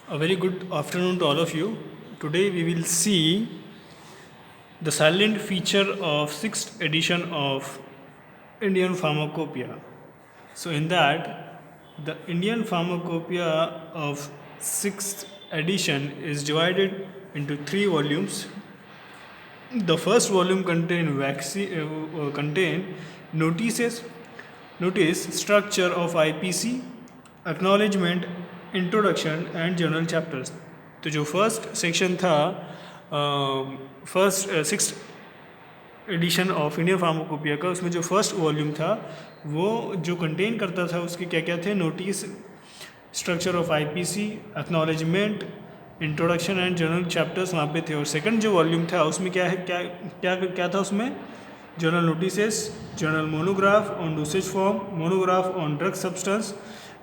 A very good afternoon to all of you. Today we will see the silent feature of 6th edition of Indian Pharmacopoeia. So in that, the Indian Pharmacopoeia of 6th edition is divided into 3 volumes. The first volume contain notices, notice, structure of IPC, acknowledgement, introduction and general chapters. तो जो first section था, first six edition of Indian pharmacopoeia का, उसमें जो first volume था वो जो contain करता था उसके क्या क्या थे, notice, structure of IPC, acknowledgement, introduction and general chapters वहाँ पे थे. और सेकंड जो वॉल्यूम था उसमें क्या है, क्या क्या क्या था उसमें, general notices, general monograph on dosage form, monograph on drug substance,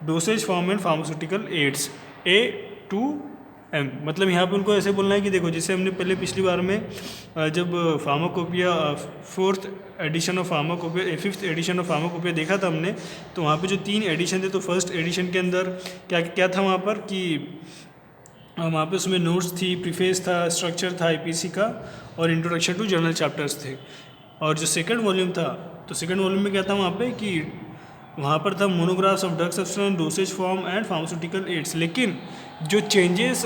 dosage form and pharmaceutical ads A to M. मतलब यहाँ पे उनको ऐसे बोलना है कि देखो, जैसे हमने पहले पिछली बार में जब pharmacopoeia fourth edition of pharmacopoeia, fifth edition of pharmacopoeia देखा था हमने, तो वहाँ पे जो 3 एडिशन थे, तो फर्स्ट एडिशन के अंदर क्या क्या था वहाँ पर कि वहाँ पे उसमें नोट्स थी, प्रीफेस था, स्ट्रक्चर था आईपीसी का, और इंट्रोडक्शन टू जर्नल चैप्टर्स थे. और जो सेकंड वॉल्यूम था, तो सेकंड वॉल्यूम में क्या था वहाँ पे कि वहाँ पर था monographs of drug substance, dosage form and pharmaceutical ads. लेकिन जो चेंजेस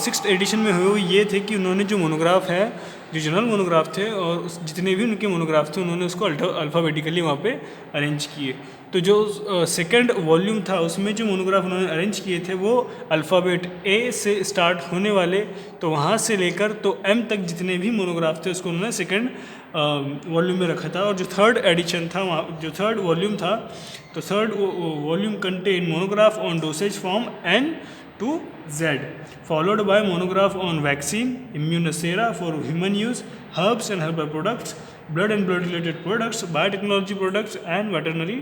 सिक्स्थ एडिशन में हुए वो ये थे कि उन्होंने जो मोनोग्राफ है, जो जनरल मोनोग्राफ थे और जितने भी उनके मोनोग्राफ थे, उन्होंने उसको अल्फ़ाबेटिकली वहाँ पे अरेंज किए. तो जो सेकंड वॉल्यूम था उसमें जो मोनोग्राफ उन्होंने अरेंज किए थे वो अल्फ़ाबेट ए से स्टार्ट होने वाले, तो वहाँ से लेकर तो एम तक जितने भी मोनोग्राफ थे उसको उन्होंने सेकंड वॉल्यूम में रखा था. और जो थर्ड एडिशन था, वहाँ जो थर्ड वॉल्यूम था, तो third volume contain monograph on dosage form N to Z, followed by monograph on vaccine, immunosera for human use, herbs and herbal products, blood and blood related products, biotechnology products and veterinary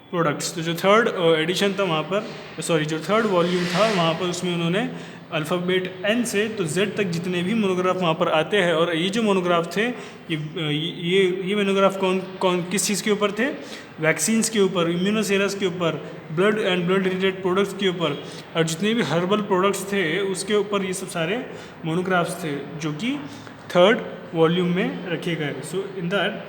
products. तो जो third edition था वहाँ पर, sorry जो third volume था वहाँ पर, उसमें उन्होंने अल्फ़ाबेट N से तो Z तक जितने भी मोनोग्राफ वहाँ पर आते हैं. और ये जो मोनोग्राफ थे, ये मोनोग्राफ कौन कौन किस चीज़ के ऊपर थे, वैक्सीन्स के ऊपर, इम्यूनोसेरस के ऊपर, blood and blood related products के ऊपर, और जितने भी हर्बल प्रोडक्ट्स थे उसके ऊपर ये सब सारे मोनोग्राफ्स थे जो कि थर्ड वॉल्यूम में रखे गए. So in that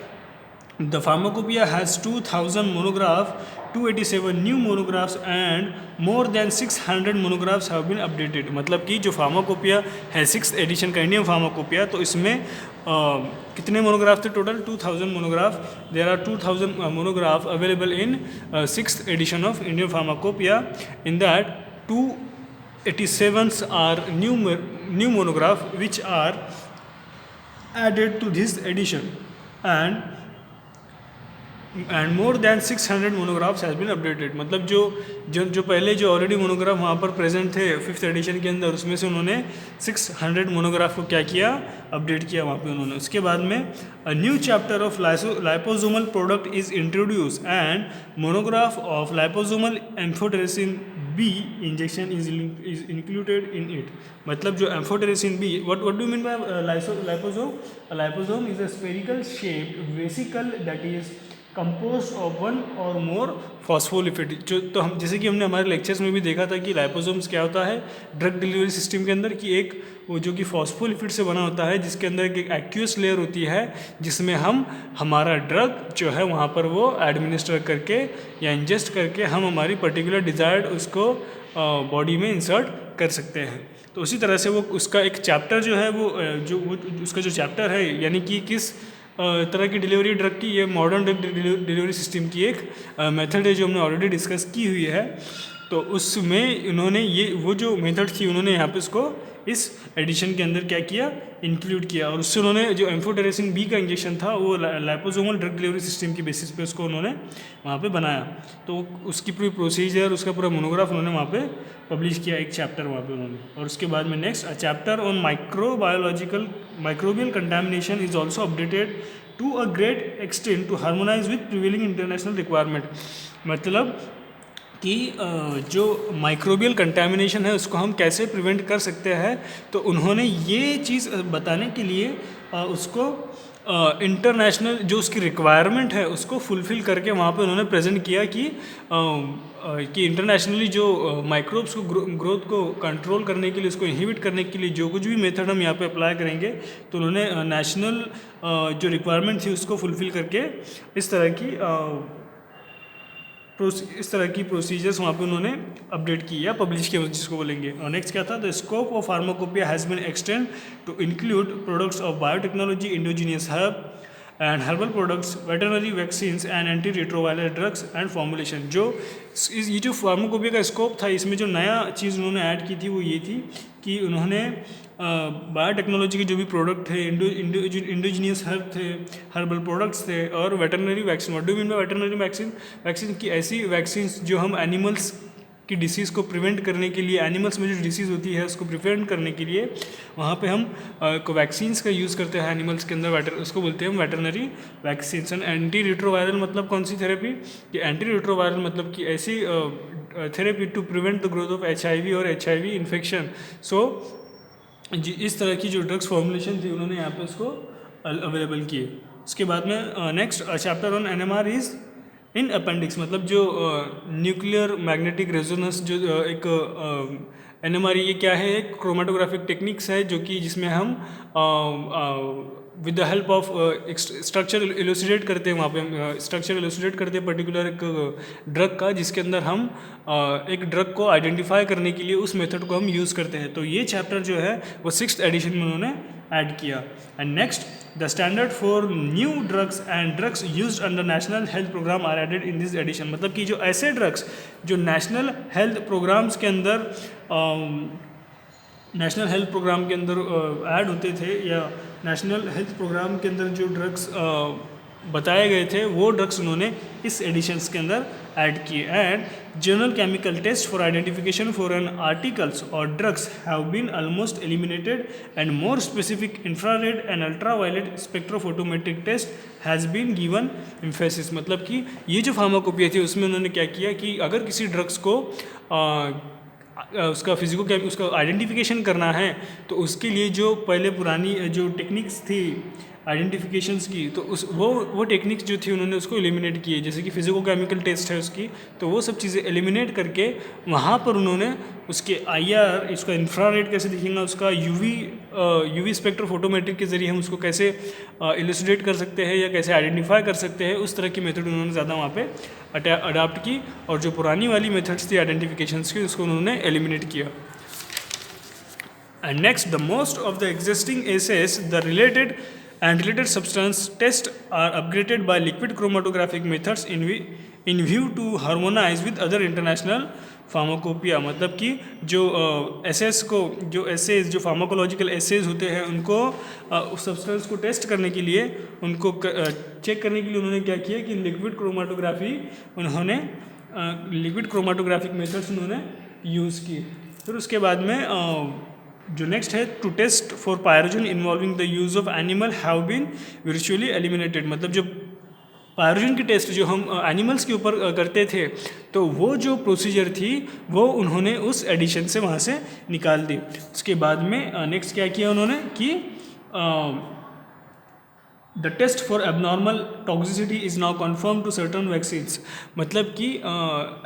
the pharmacopoeia has 2000 monograph, 287 new monographs and more than 600 monographs have been updated. मतलब कि जो फार्माकोपिया है सिक्स एडिशन का इंडियन फार्माकोपिया, तो इसमें कितने मोनोग्राफ थे total, 2000 monograph. There are 2000 monograph available in six edition of Indian pharmacopoeia. In that 287 are new monograph which are added to this edition and more than 600 monographs has been updated. मतलब जो पहले जो already monograph वहाँ पर present थे fifth edition के अंदर, उसमें से उन्होंने 600 मोनोग्राफ को क्या किया, अपडेट किया वहाँ पे उन्होंने. उसके बाद में a new chapter of liposomal product is introduce and monograph of liposomal amphotericin B injection is included in it. मतलब जो amphotericin B, what do mean by liposome? Liposome is a spherical shaped vesicle that is compose of one और मोर phospholipid. जो तो हम जैसे कि हमने हमारे लेक्चर्स में भी देखा था कि लाइपोसोम्स क्या होता है ड्रग डिलीवरी सिस्टम के अंदर, कि एक वो जो कि फॉस्फोलिपिड से बना होता है, जिसके अंदर एक एक्यूस लेयर होती है जिसमें हम हमारा ड्रग जो है वहाँ पर वो एडमिनिस्टर करके या इंजेस्ट करके हम हमारी पर्टिकुलर डिज़ायर्ड उसको बॉडी में इंसर्ट कर सकते हैं. तो उसी तरह से वो उसका एक चैप्टर जो है वो उसका जो चैप्टर है, यानी कि किस तरह की डिलीवरी ड्रग की, ये मॉडर्न ड्रग डिलीवरी सिस्टम की एक मेथड है जो हमने ऑलरेडी डिस्कस की हुई है. तो उसमें उन्होंने ये वो जो मेथड थी उन्होंने यहाँ पे उसको इस एडिशन के अंदर क्या किया, इंक्लूड किया. और उससे उन्होंने जो एम्फोटेरेसिन B का इंजेक्शन था वो लाइपोसोमल ड्रग डिलीवरी सिस्टम की बेसिस पे उसको उन्होंने वहाँ पे बनाया. तो उसकी पूरी प्रोसीजर, उसका पूरा मोनोग्राफ उन्होंने वहाँ पे पब्लिश किया, एक चैप्टर वहाँ पे उन्होंने. और उसके बाद में next, a chapter on microbial contamination is also updated to a great extent to harmonise with prevailing international requirement. मतलब कि जो माइक्रोबियल कंटामिनेशन है उसको हम कैसे प्रिवेंट कर सकते हैं, तो उन्होंने ये चीज़ बताने के लिए उसको इंटरनेशनल जो उसकी रिक्वायरमेंट है उसको फुलफ़िल करके वहाँ पे उन्होंने प्रेजेंट किया कि इंटरनेशनली जो माइक्रोब्स को ग्रोथ को कंट्रोल करने के लिए, उसको इनहिबिट करने के लिए जो कुछ भी मेथड हम यहाँ पे अप्लाई करेंगे, तो उन्होंने नेशनल जो रिक्वायरमेंट थी उसको फुलफ़िल करके इस तरह की प्रोसीजर्स वहाँ पे उन्होंने अपडेट की या पब्लिश किया, जिसको बोलेंगे। और नेक्स्ट क्या था, the scope of pharmacopoeia has been extend to include products of biotechnology, indigenous herb and herbal products, veterinary vaccines and anti retroviral drugs and formulation. ये जो फार्माकोपिया का स्कोप था, इसमें जो नया चीज़ उन्होंने ऐड की थी वो ये थी कि उन्होंने बायोटेक्नोलॉजी के जो भी प्रोडक्ट थे, इंडोजीनियस हर्ब थे, हर्बल प्रोडक्ट्स थे, और veterinary vaccine. What do mean by veterinary vaccine की ऐसी वैक्सीन्स जो हम एनिमल्स की डिसीज़ को प्रिवेंट करने के लिए, एनिमल्स में जो डिसीज़ होती है उसको प्रिवेंट करने के लिए वहाँ पे हम वैक्सीन्स का यूज़ करते हैं एनिमल्स के अंदर, उसको बोलते हैं हम veterinary vaccines. And anti retroviral मतलब कौन सी थेरेपी, कि एंटी रिट्रोवायरल मतलब कि ऐसी therapy to prevent the growth of HIV और HIV इन्फेक्शन। सो इस तरह की जो ड्रग्स फॉर्मुलेशन थी उन्होंने यहाँ पे उसको अवेलेबल किए। उसके बाद में next chapter on NMR is in appendix, मतलब जो न्यूक्लियर मैग्नेटिक रेजोनेंस जो एक NMR, ये क्या है, एक क्रोमेटोग्राफिक टेक्निक्स है जो कि जिसमें हम with the help of structure elucidate करते हैं, वहाँ पे हम स्ट्रक्चर इलुसिडेट करते हैं पर्टिकुलर एक ड्रग का, जिसके अंदर हम एक ड्रग को आइडेंटिफाई करने के लिए उस मेथड को हम यूज़ करते हैं। तो ये चैप्टर जो है वो 6th एडिशन में उन्होंने ऐड किया। And next, the standard for new drugs and drugs used under national health programme are added in this edition, मतलब कि जो ऐसे ड्रग्स जो नेशनल हेल्थ प्रोग्राम्स के अंदर ऐड होते थे, या नेशनल हेल्थ प्रोग्राम के अंदर जो ड्रग्स बताए गए थे वो ड्रग्स उन्होंने इस एडिशंस के अंदर ऐड किए। And general chemical test for identification for an articles और drugs have been almost eliminated and more specific infrared and ultraviolet spectrophotometric test has been given emphasis, मतलब कि ये जो फार्माकोपिया थी उसमें उन्होंने क्या किया कि अगर किसी ड्रग्स को उसका आइडेंटिफिकेशन करना है तो उसके लिए जो पहले पुरानी जो टेक्निक्स थी आइडेंटिफिकेशंस की, तो वो टेक्निक्स जो थी उन्होंने उसको एलिमिनेट किए, जैसे कि फिजिको केमिकल टेस्ट है उसकी, तो वो सब चीज़ें एलिमिनेट करके वहाँ पर उन्होंने उसके IR, इसका इंफ्रारेड कैसे दिखेगा, उसका UV स्पेक्ट्रोफोटोमेट्रिक के ज़रिए हम उसको कैसे इलुसिडेट कर सकते हैं या कैसे आइडेंटिफाई कर सकते हैं, उस तरह की मेथड उन्होंने ज़्यादा वहाँ पे अडाप्ट की, और जो पुरानी वाली मेथड्स थी आइडेंटिफिकेशंस की उसको उन्होंने एलिमिनेट किया। And next, the most of the existing assays the related substance tests are upgraded by liquid chromatographic methods in view to harmonize with other international pharmacopoeia, मतलब कि जो जो फार्माकोलॉजिकल एसेज होते हैं उनको उस सब्सटेंस को टेस्ट करने के लिए, उनको चेक करने के लिए उन्होंने क्या किया कि लिक्विड क्रोमाटोग्राफिक मेथड्स उन्होंने यूज़ किए। फिर उसके बाद में जो नेक्स्ट है, to test for pyrogen involving the use of animal have been virtually eliminated, मतलब जो पायरोजन की टेस्ट जो हम एनिमल्स के ऊपर करते थे, तो वो जो प्रोसीजर थी वो उन्होंने उस एडिशन से वहाँ से निकाल दी। उसके बाद में नेक्स्ट क्या किया उन्होंने कि the test for abnormal toxicity is now confirm to certain vaccines, मतलब कि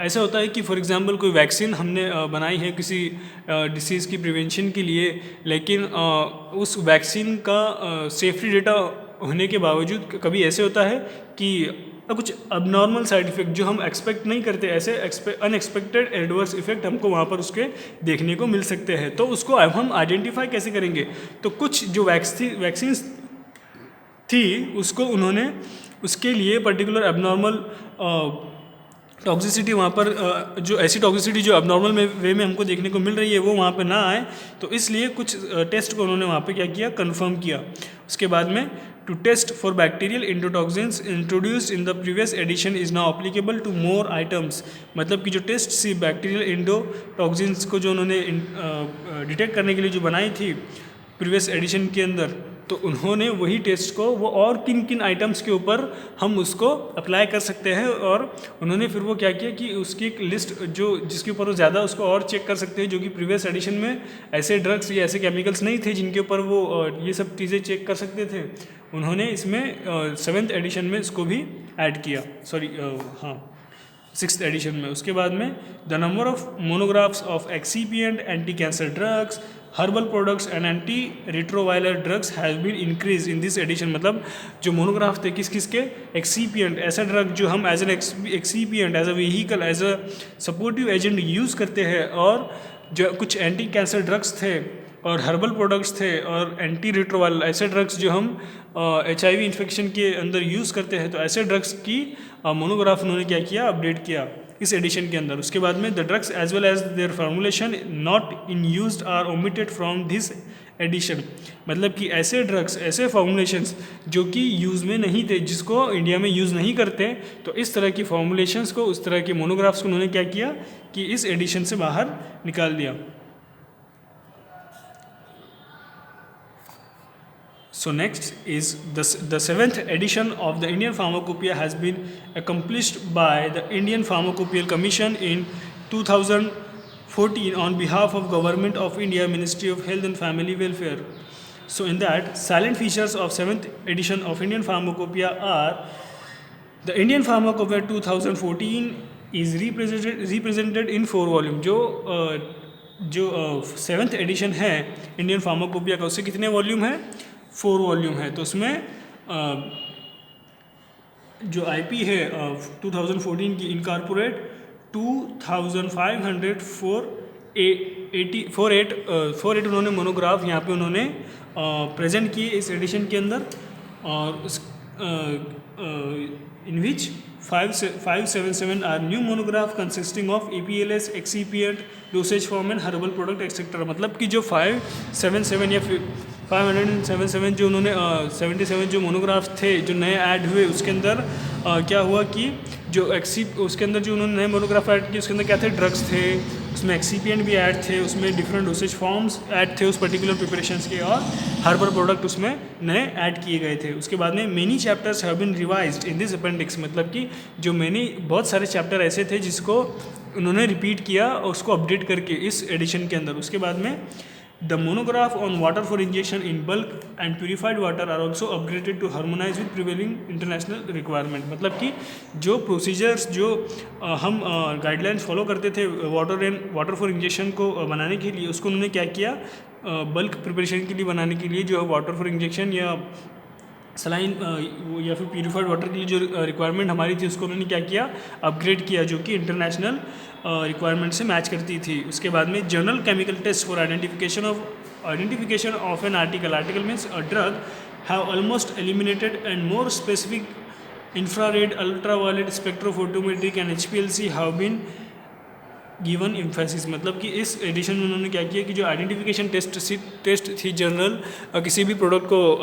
ऐसा होता है कि फॉर एग्जांपल कोई वैक्सीन हमने बनाई है किसी डिसीज़ की प्रिवेंशन के लिए, लेकिन उस वैक्सीन का सेफ्टी डेटा होने के बावजूद कभी ऐसे होता है कि कुछ अबनॉर्मल साइड इफ़ेक्ट जो हम एक्सपेक्ट नहीं करते, ऐसे अनएक्सपेक्टेड एडवर्स इफेक्ट हमको वहाँ पर उसके देखने को मिल सकते हैं। तो उसको अब हम आइडेंटिफाई कैसे करेंगे, तो कुछ जो वैक्सीन्स थी उसको उन्होंने उसके लिए पर्टिकुलर एबनॉर्मल टॉक्सिसिटी वहाँ पर जो ऐसी टॉक्सिसिटी जो एबनॉर्मल वे में हमको देखने को मिल रही है वो वहाँ पर ना आए, तो इसलिए कुछ टेस्ट को उन्होंने वहाँ पे क्या किया, कंफर्म किया। उसके बाद में to test for bacterial endotoxins introduced in the previous edition is now applicable to more items, मतलब कि जो टेस्ट सी बैक्टीरियल इंडोटॉक्सिन्स को जो उन्होंने डिटेक्ट करने के लिए जो बनाई थी प्रीवियस एडिशन के अंदर, तो उन्होंने वही टेस्ट को वो और किन किन आइटम्स के ऊपर हम उसको अप्लाई कर सकते हैं, और उन्होंने फिर वो क्या किया कि उसकी एक लिस्ट जो जिसके ऊपर वो ज़्यादा उसको और चेक कर सकते हैं, जो कि प्रीवियस एडिशन में ऐसे ड्रग्स या ऐसे केमिकल्स नहीं थे जिनके ऊपर वो ये सब चीज़ें चेक कर सकते थे। उन्होंने इसमें 7th एडिशन में इसको भी ऐड किया, सॉरी हाँ 6th एडिशन में। उसके बाद में the number of monographs of excipient anti cancer drugs, herbal products and anti retroviral drugs has been increase in this edition. मतलब जो मोनोग्राफ थे किस किस के, एक्सीपिएंट ऐसा ड्रग जो हम as an excipient, as a vehicle, as a supportive agent use करते हैं, और जो कुछ एंटी कैंसर ड्रग्स थे और हर्बल प्रोडक्ट्स थे और एंटी रिट्रोवायरल ऐसे ड्रग्स जो हम HIV इन्फेक्शन के अंदर यूज़ करते हैं। तो ऐसे ड्रग्स की मोनोग्राफ उन्होंने क्या किया, अपडेट किया इस एडिशन के अंदर। उसके बाद में the drugs as well as their formulation not in used are omitted from this edition. मतलब कि ऐसे ड्रग्स, ऐसे फॉर्मुलेशंस जो कि यूज़ में नहीं थे, जिसको इंडिया में यूज़ नहीं करते, तो इस तरह की फॉर्मुलेशंस को, उस तरह के मोनोग्राफ्स को उन्होंने क्या किया कि इस एडिशन से बाहर निकाल दिया। So next is the 7th edition of the Indian Pharmacopoeia has been accomplished by the Indian Pharmacopoeial Commission in 2014 on behalf of Government of India, Ministry of Health and Family Welfare. So in that, silent features of 7th edition of Indian Pharmacopoeia are the Indian Pharmacopoeia 2014 is represented in 4 volume। जो 7th addition है Indian pharmacopoeia का, उससे कितने volume है, 4 volume है। तो उसमें जो IP है 2014 की इनकॉर्पोरेट 2548 उन्होंने मोनोग्राफ यहाँ पे उन्होंने प्रेजेंट किए इस एडिशन के अंदर, और उस in which 577 are new monograph consisting of APLS, excipient, dosage form and herbal product etcetera. मतलब कि जो 577 या 577 जो उन्होंने 77 जो मोनोग्राफ थे जो नए ऐड हुए, उसके अंदर क्या हुआ कि जो उसके अंदर जो उन्होंने नए मोनोग्राफ ऐड किए उसके अंदर क्या थे, ड्रग्स थे, उसमें एक्सीपिएंट भी ऐड थे, उसमें डिफरेंट डोसेज फॉर्म्स ऐड थे उस पर्टिकुलर प्रिपरेशंस के, और हर्बल प्रोडक्ट उसमें नए ऐड किए गए थे। उसके बाद में many chapters have been revised in this appendix. मतलब कि जो बहुत सारे चैप्टर ऐसे थे जिसको उन्होंने रिपीट किया और उसको अपडेट करके इस एडिशन के अंदर। उसके बाद में the monograph on water for injection in bulk and purified water are also upgraded to harmonise with prevailing international requirement. मतलब कि जो प्रोसीजर्स जो हम गाइडलाइंस फॉलो करते थे वाटर फॉर इंजेक्शन को बनाने के लिए, उसको उन्होंने क्या किया, बल्क प्रिपरेशन के लिए बनाने के लिए जो वाटर फॉर इंजेक्शन या सलाइन या फिर प्यूरिफाइड वाटर के लिए जो रिक्वायरमेंट हमारी थी, उसको उन्होंने क्या किया, अपग्रेड किया, जो कि इंटरनेशनल रिक्वायरमेंट से मैच करती थी। उसके बाद में general chemical test for identification of an article means a drug have almost eliminated and more specific infrared, ultraviolet, spectrophotometric and HPLC have been given emphasis. मतलब कि इस एडिशन में उन्होंने क्या किया कि जो आइडेंटिफिकेशन टेस्ट थी जनरल किसी भी प्रोडक्ट को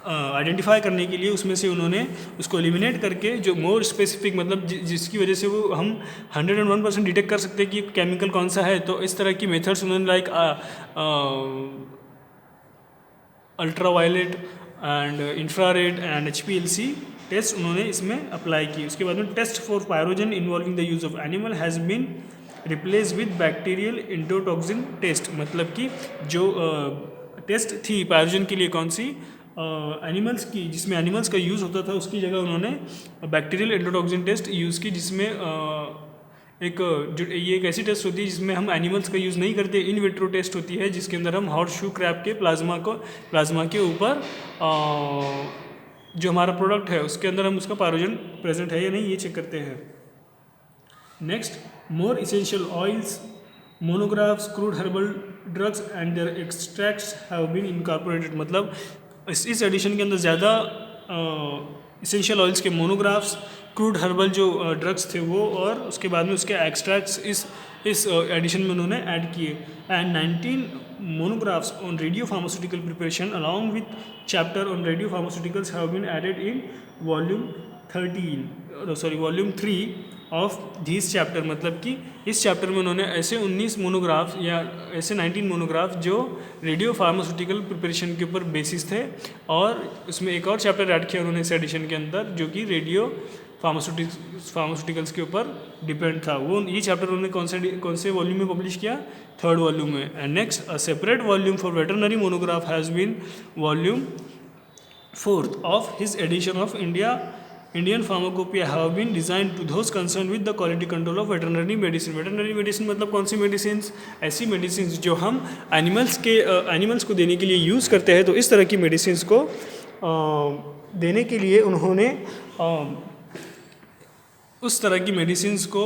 आइडेंटिफाई करने के लिए, उसमें से उन्होंने उसको एलिमिनेट करके जो मोर स्पेसिफिक, मतलब जिसकी वजह से वो हम 101% डिटेक्ट कर सकते हैं कि केमिकल कौन सा है। तो इस तरह की मेथड्स उन्होंने like ultraviolet and infrared and HPLC test उन्होंने इसमें अप्लाई की। उसके बाद में test for pyrogen involving the use of animal has been replace with bacterial endotoxin test. मतलब कि जो टेस्ट थी पायरोजन के लिए कौन सी, एनिमल्स की, जिसमें एनिमल्स का यूज़ होता था, उसकी जगह उन्होंने बैक्टीरियल एंडोटॉक्सिन टेस्ट यूज़ की, जिसमें ये एक ऐसी टेस्ट होती है जिसमें हम एनिमल्स का यूज़ नहीं करते, इन विट्रो टेस्ट होती है जिसके अंदर हम हॉर्सशू क्रैब के प्लाज्मा के ऊपर जो हमारा प्रोडक्ट है उसके अंदर हम उसका पायरोजन प्रेजेंट है या नहीं ये चेक करते हैं। Next, more essential oils, monographs, crude herbal drugs and their extracts have been incorporated. मतलब इस एडिशन के अंदर ज़्यादा इसेंशियल ऑयल्स के मोनोग्राफ्स, क्रूड हर्बल जो ड्रग्स थे वो, और उसके बाद में उसके एक्सट्रैक्ट्स इस एडिशन में उन्होंने ऐड किए। And 19 monographs on radiopharmaceutical preparation along with chapter on radiopharmaceuticals have been added in volume 3 of this chapter, मतलब कि इस चैप्टर में उन्होंने ऐसे 19 मोनोग्राफ या ऐसे 19 मोनोग्राफ जो रेडियो फार्मास्यूटिकल प्रिपरेशन के ऊपर बेसिस थे, और उसमें एक और चैप्टर ऐड किया उन्होंने इस एडिशन के अंदर जो कि रेडियो फार्मास्यूटिकल्स के ऊपर डिपेंड था। वो ये चैप्टर उन्होंने कौन से वॉल्यूम में पब्लिश किया? 3rd वॉल्यूम में। And next a separate volume for veterinary monograph has been volume 4th of his edition of Indian Pharmacopoeia have been designed to those concerned with the quality control of veterinary medicine। Veterinary medicine मतलब कौन सी medicine? ऐसी medicine जो हम animals को देने के लिए use करते हैं। तो इस तरह की मेडिसिन को देने के लिए उन्होंने उस तरह की मेडिसिन को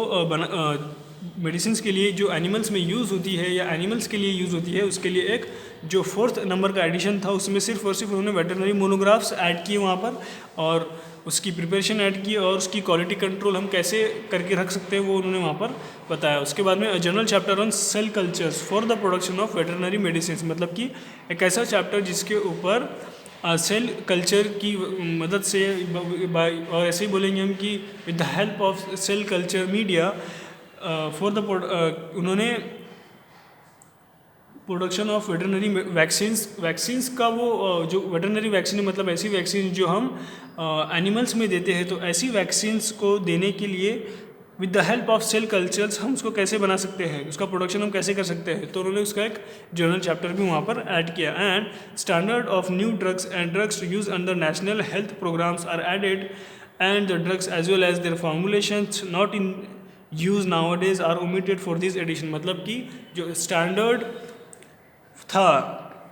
मेडिसिन के लिए जो एनिमल्स में यूज़ होती है या एनिमल्स के लिए यूज़ होती है, उसके लिए एक जो 4th नंबर का एडिशन था उसमें सिर्फ और सिर्फ उन्होंने वेटरनरी मोनोग्राफ्स ऐड किए वहाँ पर, और उसकी प्रिपरेशन ऐड की, और उसकी क्वालिटी कंट्रोल हम कैसे करके रख सकते हैं वो उन्होंने वहाँ पर बताया। उसके बाद में general chapter on sale cultures for the production of veterinary medicine, मतलब कि एक ऐसा चैप्टर जिसके ऊपर सेल कल्चर की मदद से, और ऐसे ही बोलेंगे हम कि with the help of cell culture media for the उन्होंने प्रोडक्शन ऑफ वेटरनरी वैक्सीन्स का वो जो वेटरनरी वैक्सीन मतलब ऐसी वैक्सीन जो हम एनिमल्स में देते हैं, तो ऐसी वैक्सीन्स को देने के लिए with the help of cell cultures हम उसको कैसे बना सकते हैं, उसका प्रोडक्शन हम कैसे कर सकते हैं। तो उन्होंने उसका एक जर्नल चैप्टर भी वहाँ पर ऐड किया। And standard of new drugs and drugs use under national health programmes are added, and the drugs as well as their formulations not in use nowadays are omitted for this edition, मतलब कि जो standard था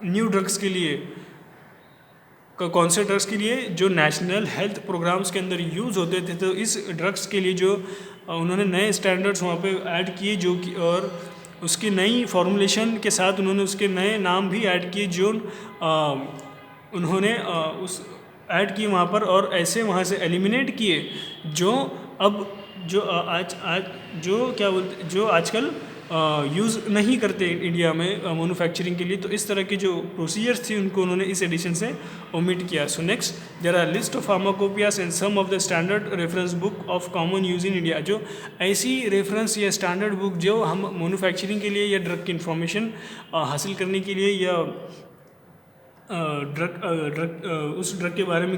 new drugs के लिए, कौन से drugs के लिए जो नेशनल हेल्थ प्रोग्राम्स के अंदर यूज़ होते थे, तो इस ड्रग्स के लिए जो उन्होंने नए स्टैंडर्ड्स वहाँ पे ऐड किए, जो कि और उसकी नई फॉर्मुलेशन के साथ उन्होंने उसके नए नाम भी ऐड किए जो उन्होंने उस ऐड किए वहाँ पर, और ऐसे वहाँ से एलिमिनेट किए जो अब जो जो क्या बोलते जो आजकल यूज़ नहीं करते इंडिया में मैन्युफैक्चरिंग के लिए। तो इस तरह की जो प्रोसीजर्स थी उनको उन्होंने इस एडिशन से ओमिट किया। So next there are list of pharmacopoeias and some of the standard reference book of common use in India, जो ऐसी रेफरेंस या स्टैंडर्ड बुक जो हम मैन्युफैक्चरिंग के लिए या ड्रग की इंफॉर्मेशन हासिल करने के लिए या उस ड्रग के बारे में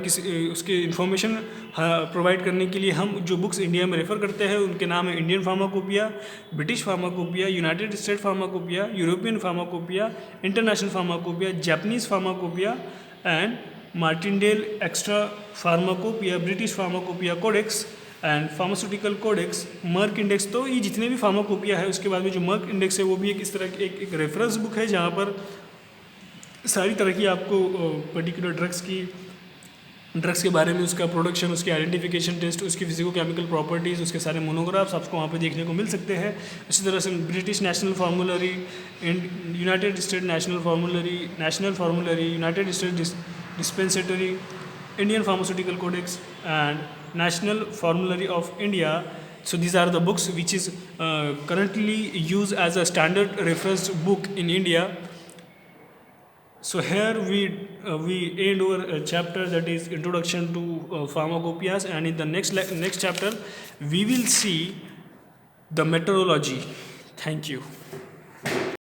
उसके इंफॉर्मेशन प्रोवाइड करने के लिए हम जो बुक्स इंडिया में रेफ़र करते हैं उनके नाम है Indian pharmacopoeia, British pharmacopoeia, United State pharmacopoeia, European pharmacopoeia, international pharmacopoeia, Japanese pharmacopoeia and Martindale extra pharmacopoeia, British pharmacopoeia codex and pharmaceutical codex, Merck index. तो ये जितने भी फार्माकोपिया है उसके बाद में जो मर्क इंडेक्स है वो भी एक इस तरह की एक रेफरेंस बुक है जहाँ पर सारी तरह की आपको पर्टिकुलर ड्रग्स के बारे में, उसका प्रोडक्शन, उसके आइडेंटिफिकेशन टेस्ट, उसकी फिजिको केमिकल प्रॉपर्टीज़, उसके सारे मोनोग्राफ्स आपको वहाँ पे देखने को मिल सकते हैं। इसी तरह से British national formulary, united state national formulary, united state dispensatory, Indian pharmaceutical codex and national formulary of India. So these are the books which is currently used as a standard reference book in India. So here we end our chapter, that is introduction to pharmacopoeias, and in the next chapter we will see the meteorology. Thank you.